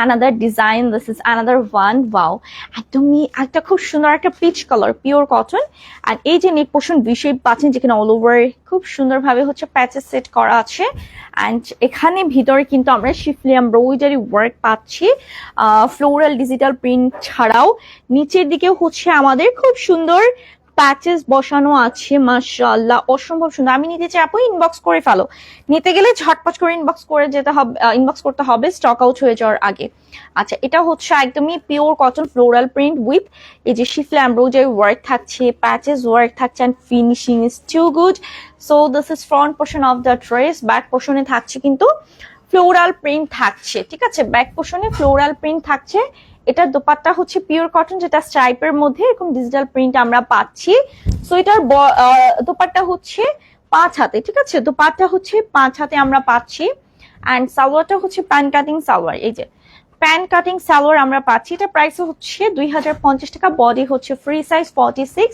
Another design, this is another one. Wow, একদমই একটা খুব সুন্দর একটা পিচ কালার, পিওর কটন। আর এই যে নেক পোর্শন ভি শেপ পাচ্ছেন, যেখানে অল ওভার খুব সুন্দরভাবে হচ্ছে প্যাচেস সেট করা আছে। অ্যান্ড এখানে ভিতরে কিন্তু আমরা শিফলি এমব্রয়ডারি ওয়ার্ক পাচ্ছি, ফ্লোরাল ডিজিটাল প্রিন্ট ছাড়াও নিচের দিকেও হচ্ছে আমাদের খুব সুন্দর প্যাচেস বসানো আছে। মাশাআল্লাহ, অসম্ভব সুন্দর। আমি নিতে চাই, আপু ইনবক্স করে ফেলো। নিতে গেলে ঝটপট করে ইনবক্স করে যেতে হবে, ইনবক্স করতে হবে স্টক আউট হয়ে যাওয়ার আগে। আচ্ছা, এটা হচ্ছে একদমই pure cotton floral print with এই যে শিফলি এমব্রয়ডারি ওয়ার্ক থাকছে, প্যাচেস ওয়ার্ক থাকছে, and finishing is too good. So this is front portion of the dress. Back পোর্শনে থাকছে কিন্তু ফ্লোরাল প্রিন্ট থাকছে, ঠিক আছে? ব্যাক পোর্শনে ফ্লোরাল প্রিন্ট থাকছে। এটার দোপাট্টা হচ্ছে পিওর কটন, যেটা স্ট্রাইপের মধ্যে এরকম ডিজিটাল প্রিন্ট আমরা পাচ্ছি। সো এটার দোপাট্টা হচ্ছে 5 হাতে, ঠিক আছে? দোপাট্টা হচ্ছে 5 হাতে আমরা পাচ্ছি। অ্যান্ড সালোয়ারটা হচ্ছে প্যান কাটিং সালোয়ার, এই যে প্যান কাটিং সালোয়ার আমরা পাচ্ছি। এটা প্রাইস হচ্ছে 2050 টাকা। বডি হচ্ছে ফ্রি সাইজ 46,